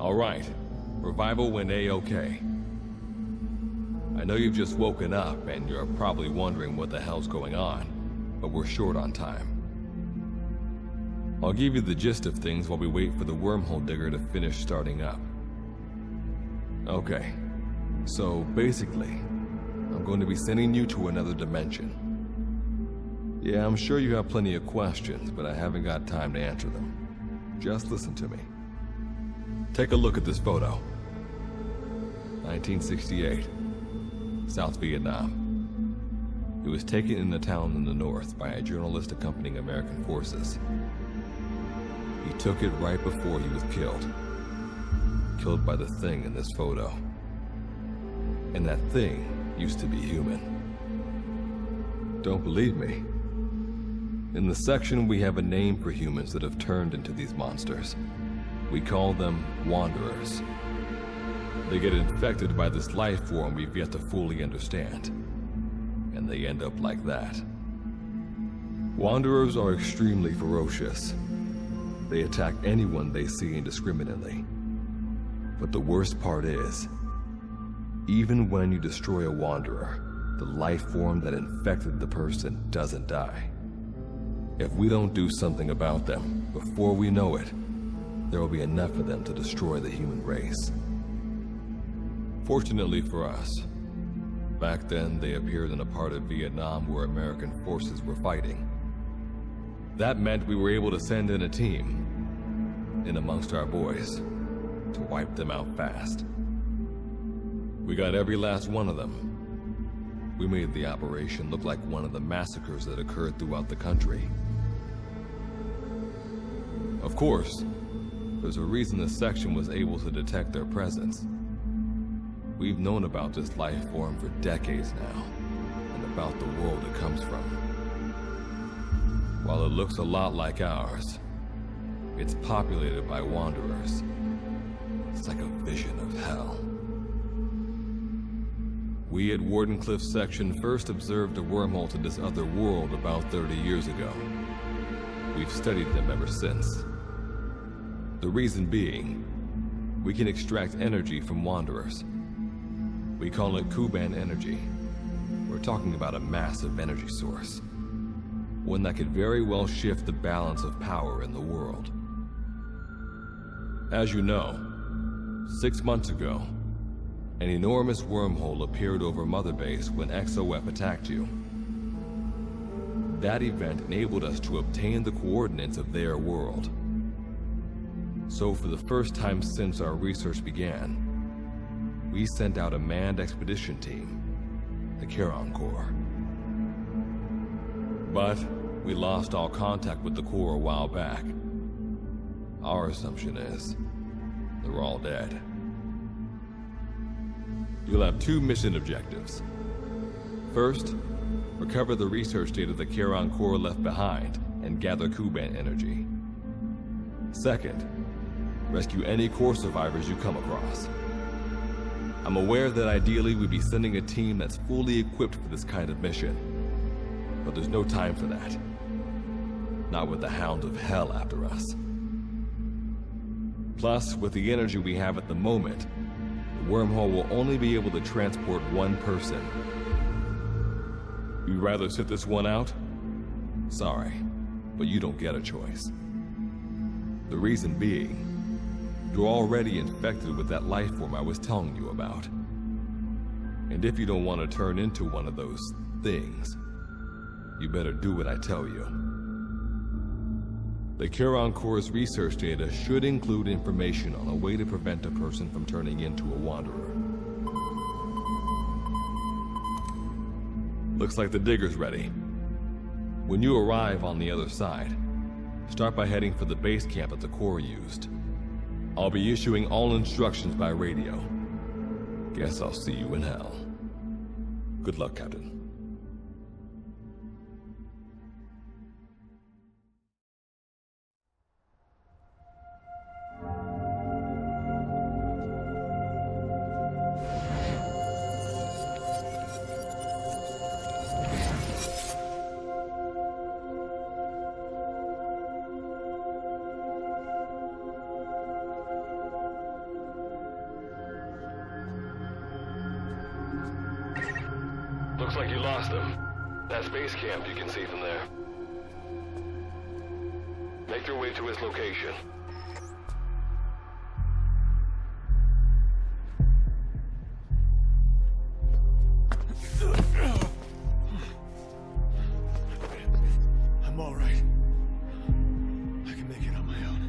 All right. Revival went A-okay. I know you've just woken up and you're probably wondering what the hell's going on, but we're short on time. I'll give you the gist of things while we wait for the wormhole digger to finish starting up. Okay, so basically, I'm going to be sending you to another dimension. Yeah, I'm sure you have plenty of questions, but I haven't got time to answer them. Just listen to me. Take a look at this photo. 1968, South Vietnam. It was taken in a town in the north by a journalist accompanying American forces. He took it right before he was killed. Killed by the thing in this photo. And that thing used to be human. Don't believe me? In the section, we have a name for humans that have turned into these monsters. We call them wanderers. They get infected by this life form we've yet to fully understand. And they end up like that. Wanderers are extremely ferocious. They attack anyone they see indiscriminately. But the worst part is, even when you destroy a wanderer, the life form that infected the person doesn't die. If we don't do something about them, before we know it, there will be enough of them to destroy the human race. Fortunately for us, back then they appeared in a part of Vietnam where American forces were fighting. That meant we were able to send in a team, in amongst our boys, to wipe them out fast. We got every last one of them. We made the operation look like one of the massacres that occurred throughout the country. Of course, there's a reason the section was able to detect their presence. We've known about this life form for decades now, and about the world it comes from. While it looks a lot like ours, it's populated by wanderers. It's like a vision of hell. We at Wardenclyffe section first observed a wormhole to this other world about 30 years ago. We've studied them ever since. The reason being, we can extract energy from wanderers. We call it Kuban energy. We're talking about a massive energy source. One that could very well shift the balance of power in the world. As you know, 6 months ago, an enormous wormhole appeared over Mother Base when XOF attacked you. That event enabled us to obtain the coordinates of their world. So for the first time since our research began, we sent out a manned expedition team, the Charon Corps. But we lost all contact with the Corps a while back. Our assumption is they're all dead. You'll have 2 mission objectives. First, recover the research data the Charon Corps left behind and gather Kuban energy. Second, rescue any Corps survivors you come across. I'm aware that ideally we'd be sending a team that's fully equipped for this kind of mission, but there's no time for that. Not with the Hound of Hell after us. Plus, with the energy we have at the moment, the wormhole will only be able to transport one person. You'd rather sit this one out? Sorry, but you don't get a choice. The reason being, you're already infected with that life form I was telling you about. And if you don't want to turn into one of those things, you better do what I tell you. The Charon Corps' research data should include information on a way to prevent a person from turning into a wanderer. Looks like the digger's ready. When you arrive on the other side, start by heading for the base camp that the Corps used. I'll be issuing all instructions by radio. Guess I'll see you in hell. Good luck, Captain. Looks like you lost them. That's base camp you can see from there. Make your way to his location. I'm all right. I can make it on my own.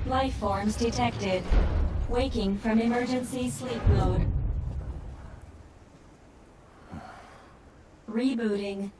Life forms detected. Waking from emergency sleep mode. Rebooting.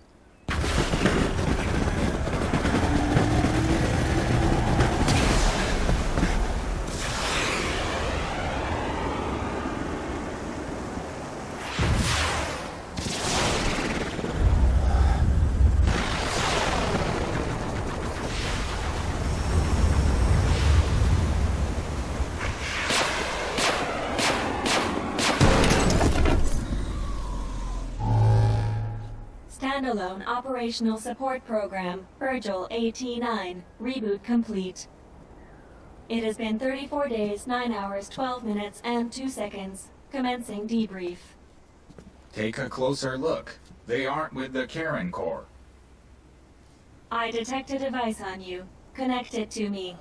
Standalone Operational Support Program, Virgil AT-9, reboot complete. It has been 34 days, 9 hours, 12 minutes, and 2 seconds. Commencing debrief. Take a closer look. They aren't with the Karen Corps. I detect a device on you. Connect it to me.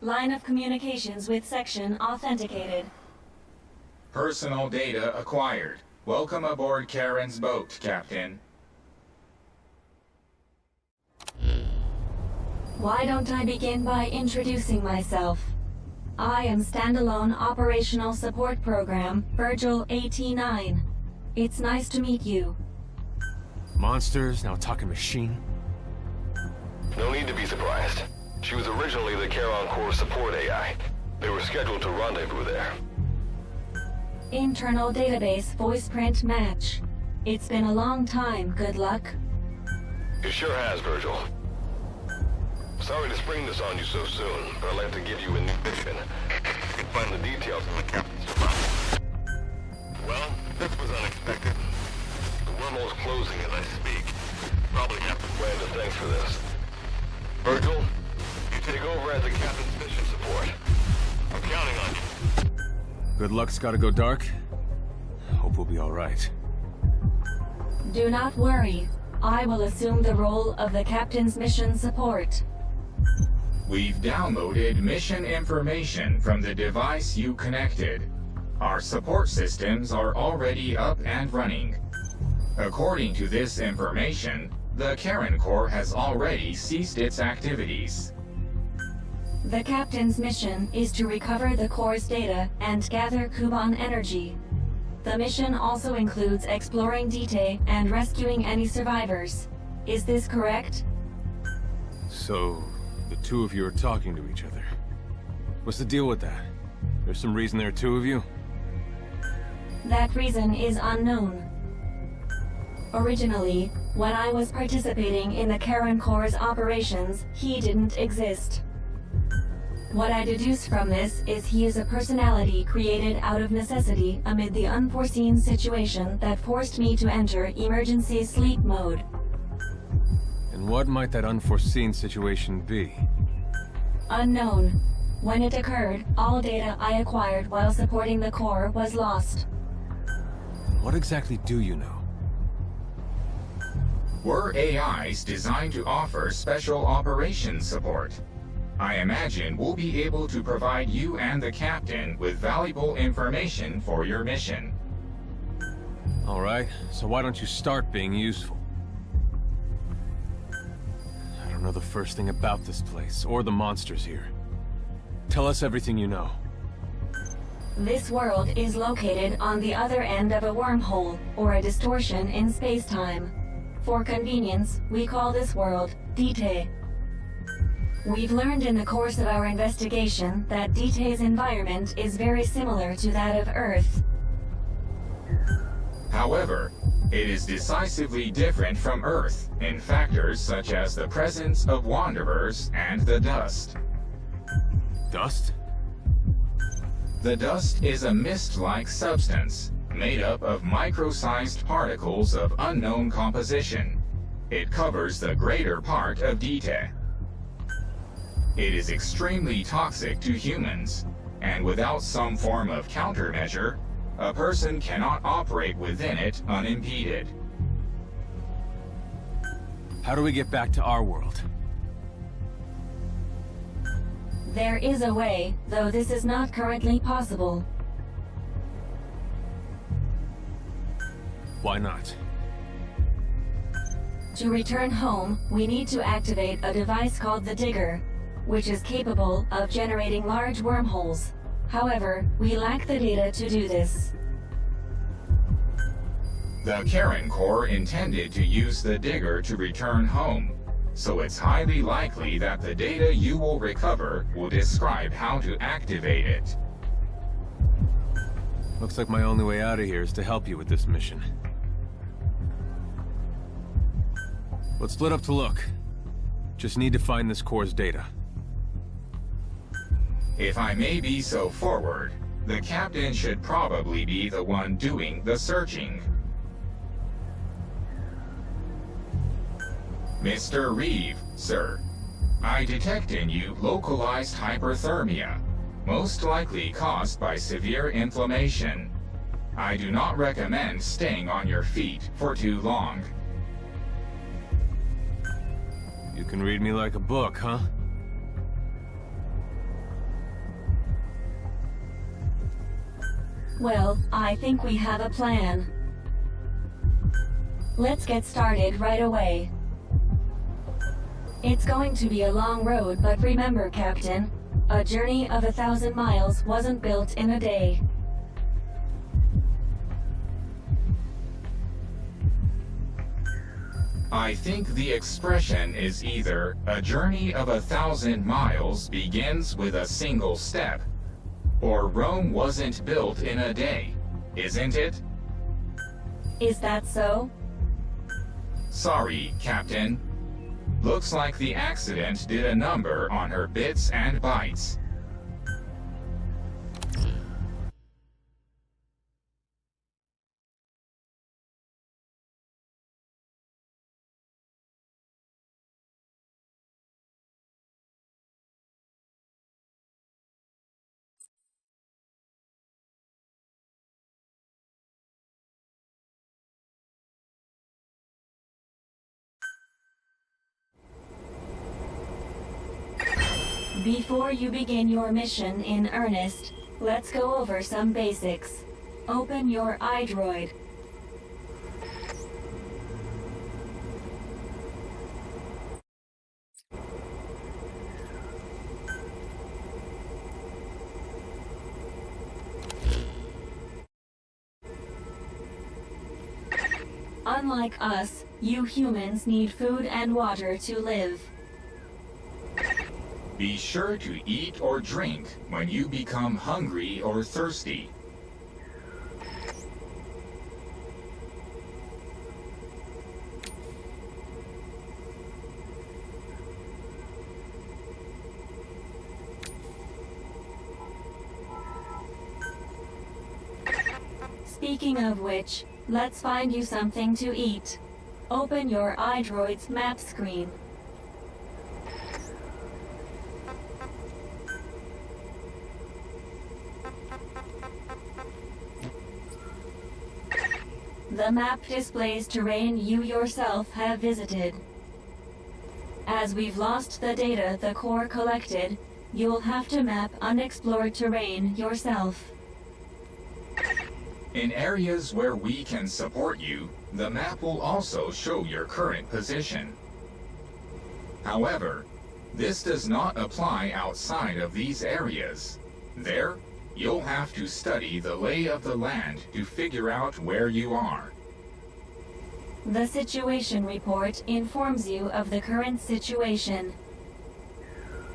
Line of communications with section authenticated. Personal data acquired. Welcome aboard Karen's boat, Captain. Why don't I begin by introducing myself? I am Standalone Operational Support Program, Virgil AT-9. It's nice to meet you. Monsters, now talking machine. No need to be surprised. She was originally the Charon Corps support AI. They were scheduled to rendezvous there. Internal database voice print match. It's been a long time, good luck. It sure has, Virgil. Sorry to spring this on you so soon, but I'd like to give you a new mission. You can find the details in the captain's file. Well, this was unexpected. The wormhole's closing as I speak. Probably have to plan to thanks for this. Virgil, you take over as the captain's mission support. I'm counting on you. Good luck's gotta go dark. Hope we'll be all right. Do not worry. I will assume the role of the captain's mission support. We've downloaded mission information from the device you connected. Our support systems are already up and running. According to this information, the Karen Corps has already ceased its activities. The captain's mission is to recover the Corps' data and gather Kuban energy. The mission also includes exploring Dite and rescuing any survivors. Is this correct? So, the two of you are talking to each other. What's the deal with that? There's some reason there are two of you? That reason is unknown. Originally, when I was participating in the Karen Corps' operations, he didn't exist. What I deduce from this is he is a personality created out of necessity amid the unforeseen situation that forced me to enter emergency sleep mode. And what might that unforeseen situation be? Unknown. When it occurred, all data I acquired while supporting the Corps was lost. What exactly do you know? We're AIs designed to offer special operations support. I imagine we'll be able to provide you and the captain with valuable information for your mission. All right, so why don't you start being useful? I don't know the first thing about this place, or the monsters here. Tell us everything you know. This world is located on the other end of a wormhole, or a distortion in space-time. For convenience, we call this world Dite. We've learned in the course of our investigation that Dite's environment is very similar to that of Earth. However, it is decisively different from Earth in factors such as the presence of wanderers and the dust. Dust? The dust is a mist-like substance made up of micro-sized particles of unknown composition. It covers the greater part of Dite. It is extremely toxic to humans, and without some form of countermeasure, a person cannot operate within it unimpeded. How do we get back to our world? There is a way, though this is not currently possible. Why not? To return home, we need to activate a device called the Digger, which is capable of generating large wormholes. However, we lack the data to do this. The Karen Corps intended to use the Digger to return home, so it's highly likely that the data you will recover will describe how to activate it. Looks like my only way out of here is to help you with this mission. Let's split up to look. Just need to find this Corps' data. If I may be so forward, the captain should probably be the one doing the searching. Mr. Reeve, sir, I detect in you localized hyperthermia, most likely caused by severe inflammation. I do not recommend staying on your feet for too long. You can read me like a book, huh? Well, I think we have a plan. Let's get started right away. It's going to be a long road, but remember, Captain, a journey of 1,000 miles wasn't built in a day. I think the expression is either a journey of 1,000 miles begins with a single step, or Rome wasn't built in a day, isn't it? Is that so? Sorry, Captain. Looks like the accident did a number on her bits and bytes. Before you begin your mission in earnest, let's go over some basics. Open your iDroid. Unlike us, you humans need food and water to live. Be sure to eat or drink when you become hungry or thirsty. Speaking of which, let's find you something to eat. Open your iDroid's map screen. The map displays terrain you yourself have visited. As we've lost the data the Corps collected, you'll have to map unexplored terrain yourself. In areas where we can support you, the map will also show your current position. However, This does not apply outside of these areas. There, you'll have to study the lay of the land to figure out where you are. The situation report informs you of the current situation.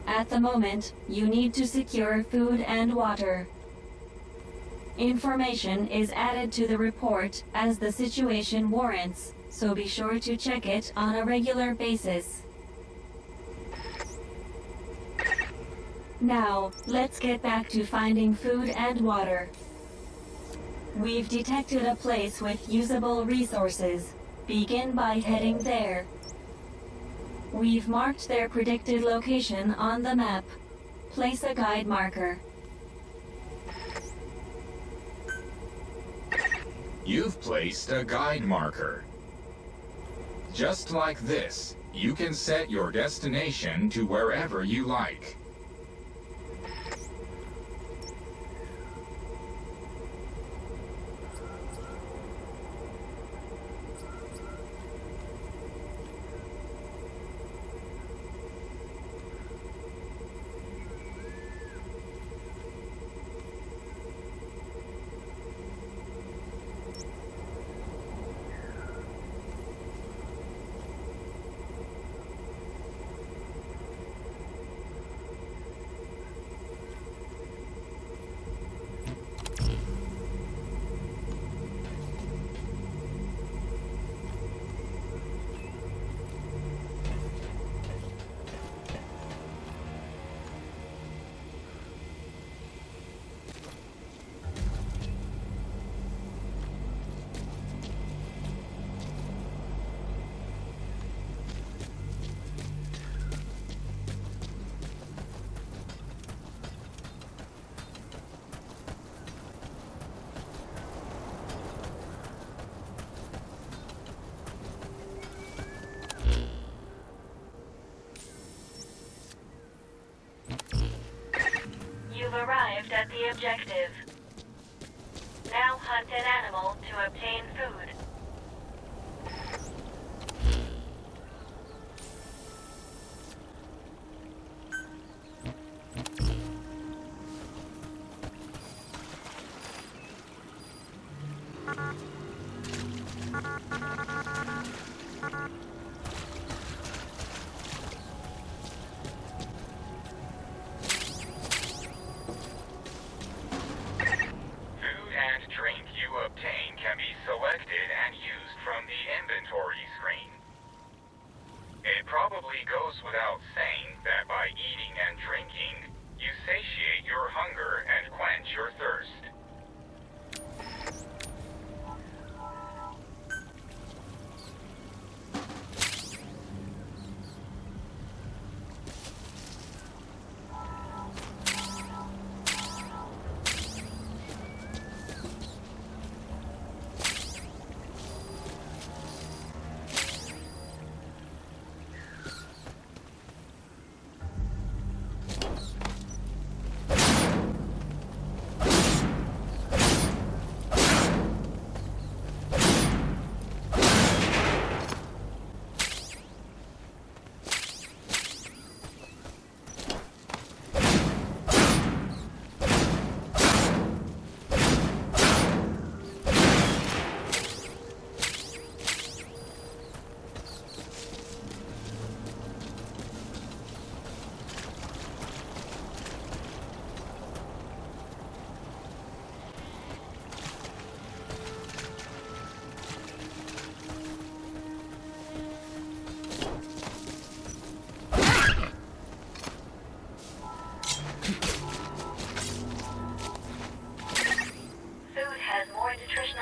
At the moment, you need to secure food and water. Information is added to the report as the situation warrants, so be sure to check it on a regular basis. Now, let's get back to finding food and water. We've detected a place with usable resources. Begin by heading there. We've marked their predicted location on the map. Place a guide marker. You've placed a guide marker. Just like this, you can set your destination to wherever you like. You've arrived at the objective. Now hunt an animal to obtain food.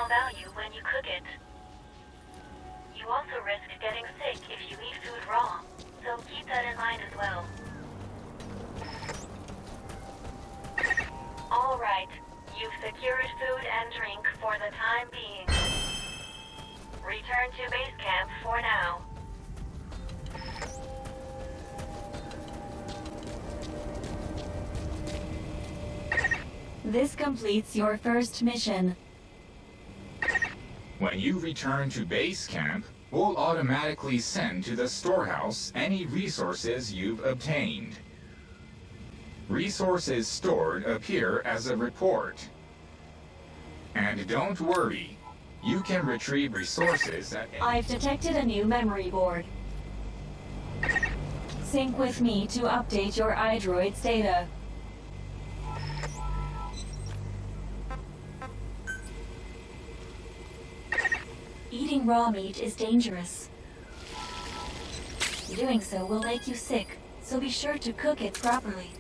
Value when you cook it. You also risk getting sick if you eat food raw, so keep that in mind as well. Alright, you've secured food and drink for the time being. Return to base camp for now. This completes your first mission. When you return to base camp, we'll automatically send to the storehouse any resources you've obtained. Resources stored appear as a report. And don't worry, you can retrieve resources at... I've detected a new memory board. Sync with me to update your iDroid's data. Eating raw meat is dangerous. Doing so will make you sick, so be sure to cook it properly.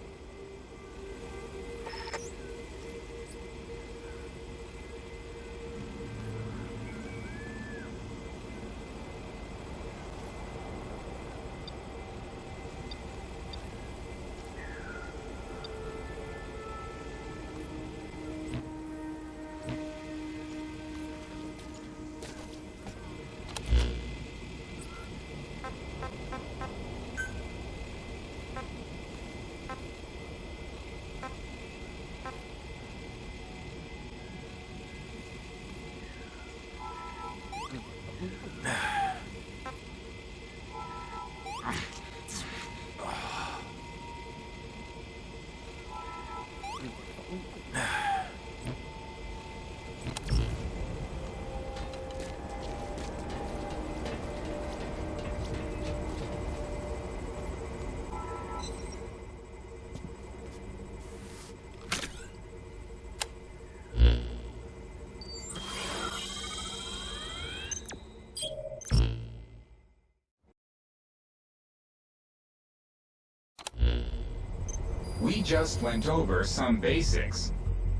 We just went over some basics,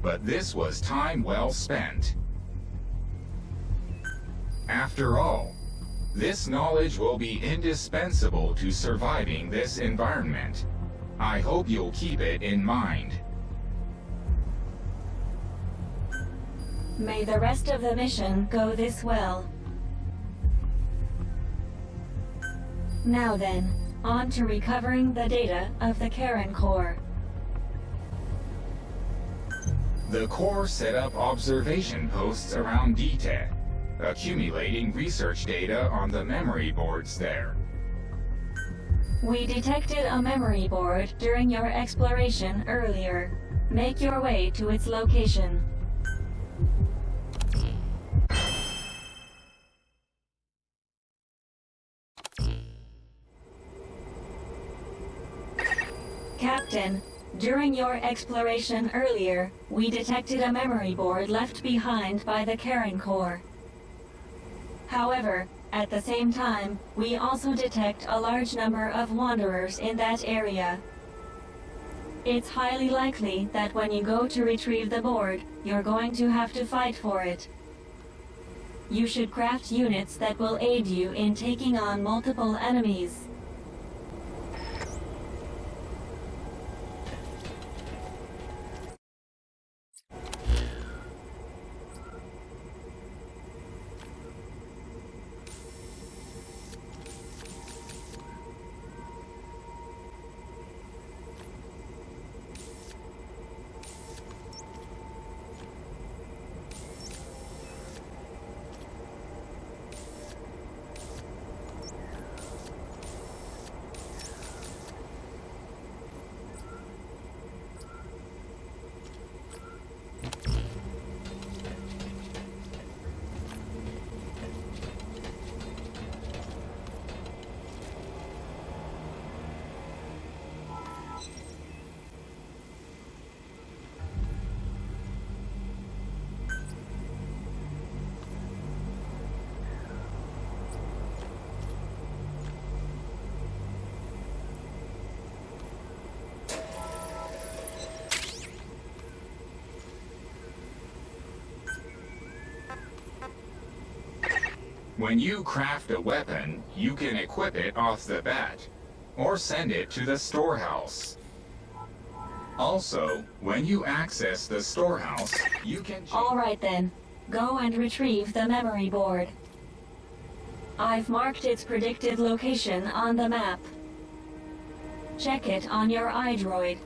but this was time well spent. After all, this knowledge will be indispensable to surviving this environment. I hope you'll keep it in mind. May the rest of the mission go this well. Now then, on to recovering the data of the Karen Core. The Corps set up observation posts around DTED, accumulating research data on the memory boards there. We detected a memory board during your exploration earlier. Make your way to its location. Captain, during your exploration earlier, we detected a memory board left behind by the Karen Core. However, at the same time, we also detect a large number of wanderers in that area. It's highly likely that when you go to retrieve the board, you're going to have to fight for it. You should craft units that will aid you in taking on multiple enemies. When you craft a weapon, you can equip it off the bat, or send it to the storehouse. Also, when you access the storehouse, you can... All right then, go and retrieve the memory board. I've marked its predicted location on the map. Check it on your iDroid.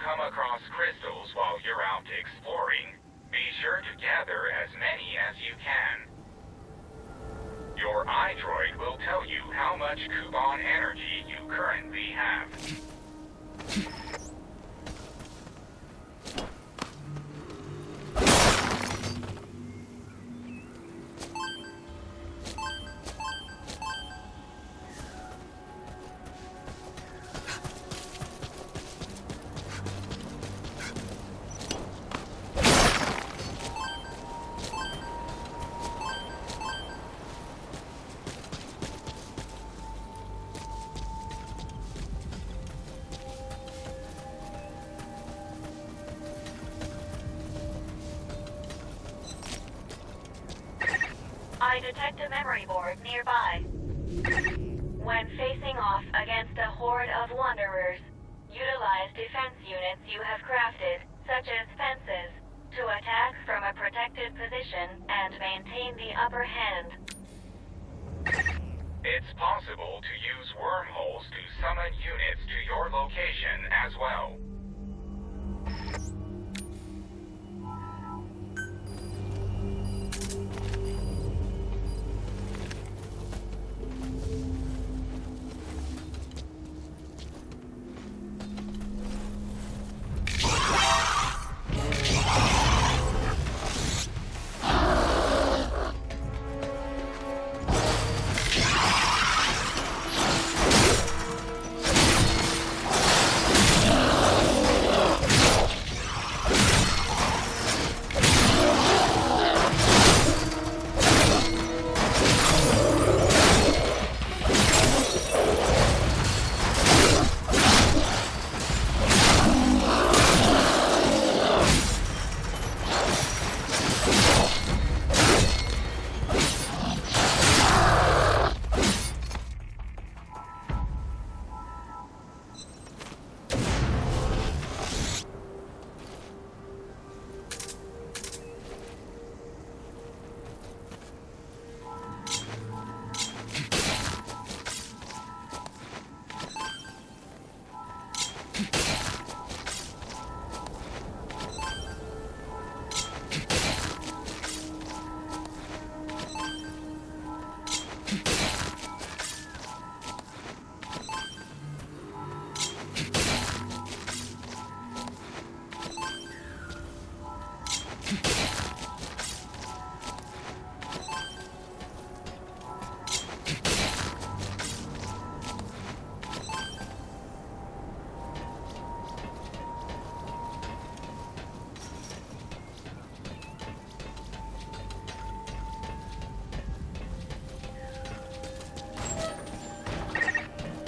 come across crystals while you're out exploring, be sure to gather as many as you can. Your iDroid will tell you how much Kuban energy you currently have. I detect a memory board nearby. When facing off against a horde of wanderers, utilize defense units you have crafted, such as fences, to attack from a protected position and maintain the upper hand. It's possible to use wormholes to summon units to your location as well.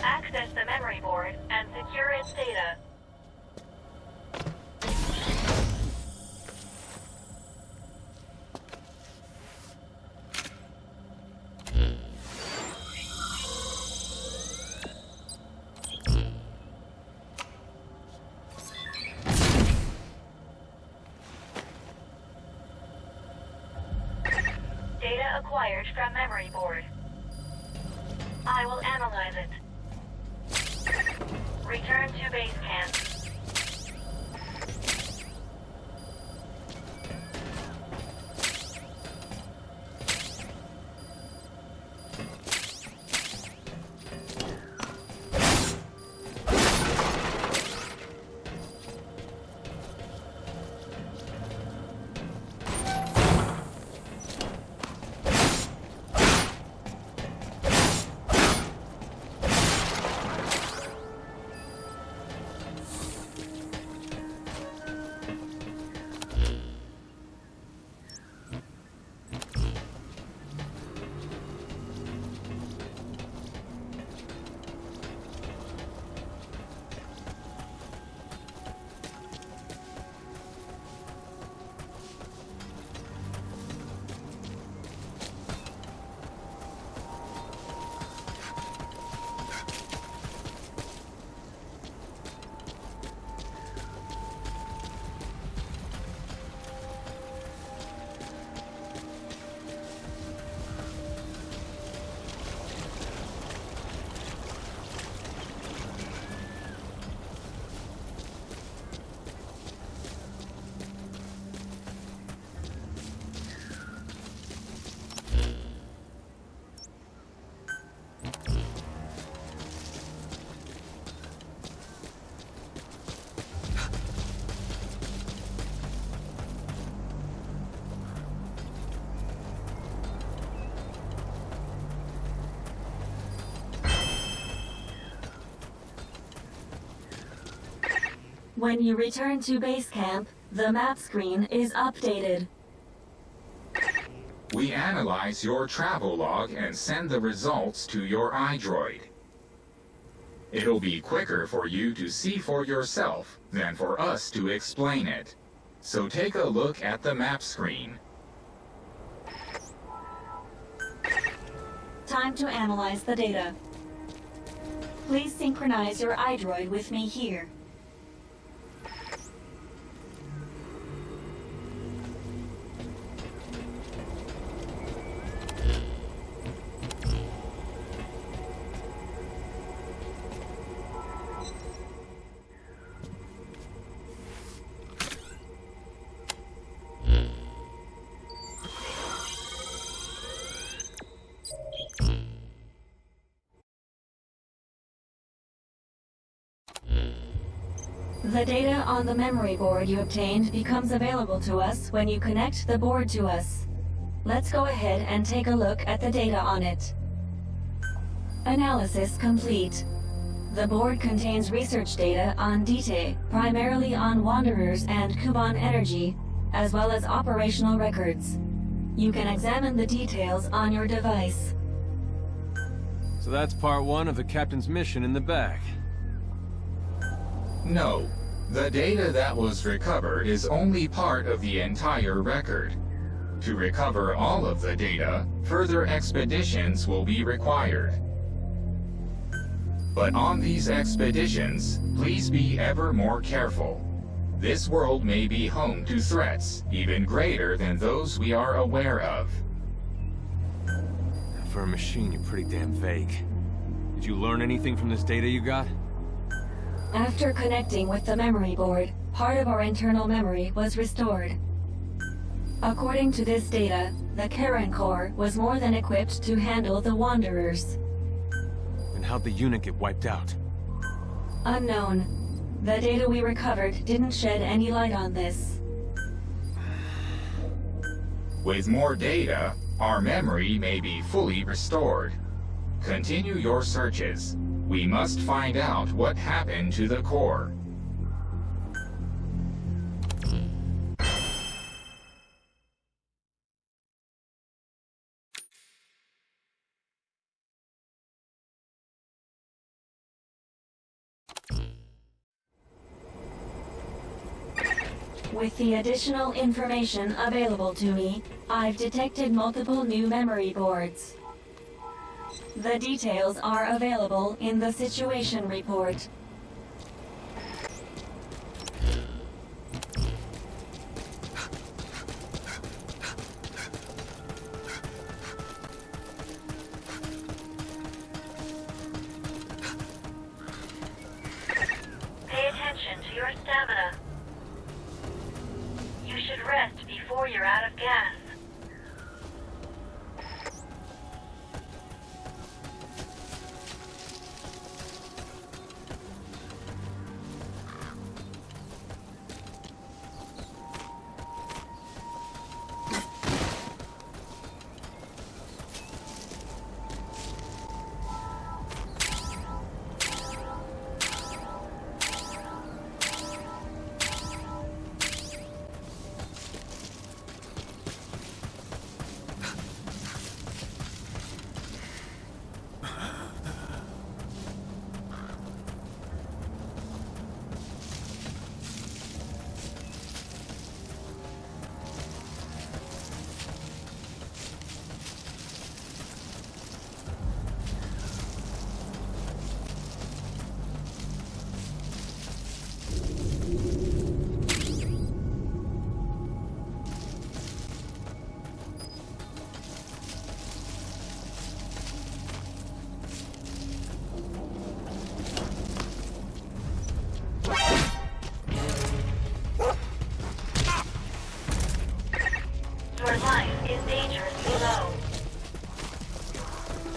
Access the memory board and secure its data. Data acquired from memory board. I will analyze it. Return to base camp. When you return to base camp, the map screen is updated. We analyze your travel log and send the results to your iDroid. It'll be quicker for you to see for yourself than for us to explain it. So take a look at the map screen. Time to analyze the data. Please synchronize your iDroid with me here. The data on the memory board you obtained becomes available to us when you connect the board to us. Let's go ahead and take a look at the data on it. Analysis complete. The board contains research data on Dite, primarily on Wanderers and Kuban energy, as well as operational records. You can examine the details on your device. So that's part 1 of the captain's mission in the bag. No, the data that was recovered is only part of the entire record. To recover all of the data, further expeditions will be required. But on these expeditions, please be ever more careful. This world may be home to threats even greater than those we are aware of. For a machine, you're pretty damn vague. Did you learn anything from this data you got? After connecting with the memory board, part of our internal memory was restored. According to this data, the Karen Core was more than equipped to handle the Wanderers. And how'd the unit get wiped out? Unknown. The data we recovered didn't shed any light on this. With more data, our memory may be fully restored. Continue your searches. We must find out what happened to the core. With the additional information available to me, I've detected multiple new memory boards. The details are available in the situation report. Pay attention to your stamina. You should rest before you're out of gas. Your life is dangerously low.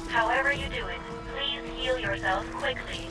However you do it, please heal yourself quickly.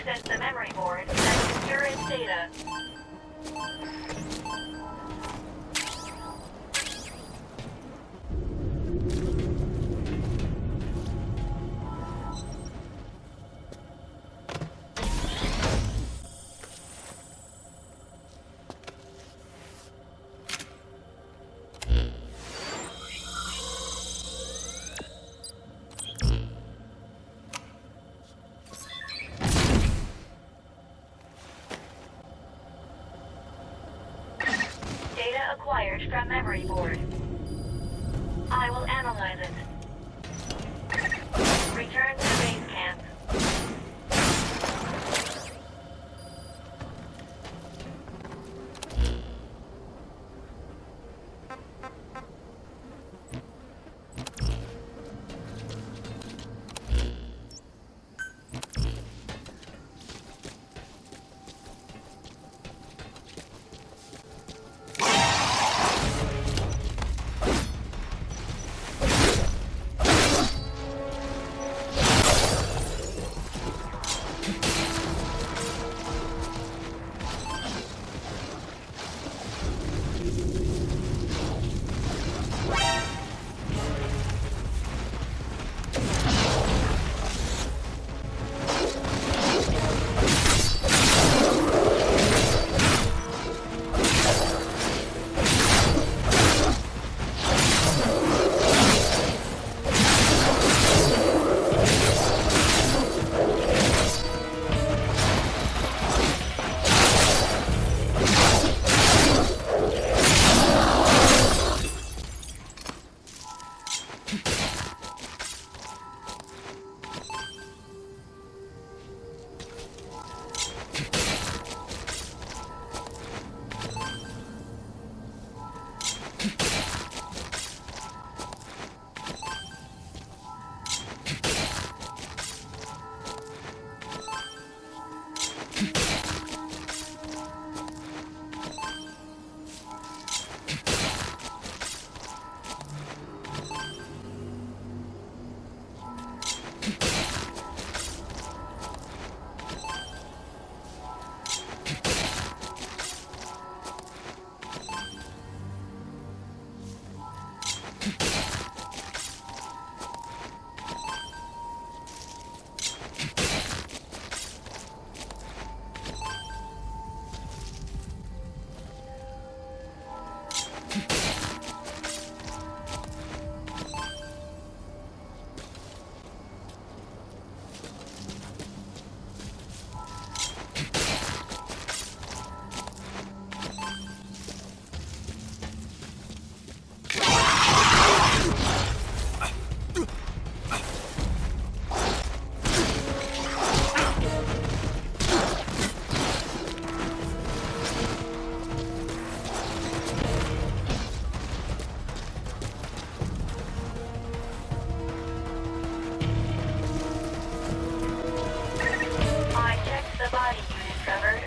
access the memory board and secure its data. Data acquired from memory board. I will analyze it. Return to base camp.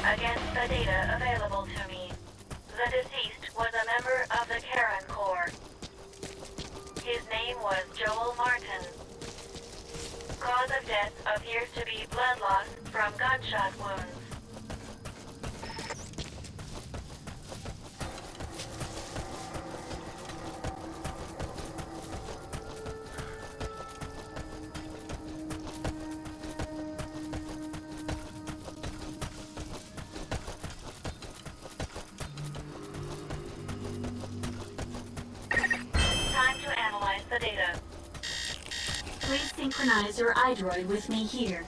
Against the data available to me, the deceased was a member of the Karen Corps. His name was Joel Martin. Cause of death appears to be blood loss from gunshot wounds. The data. Please synchronize your iDroid with me here.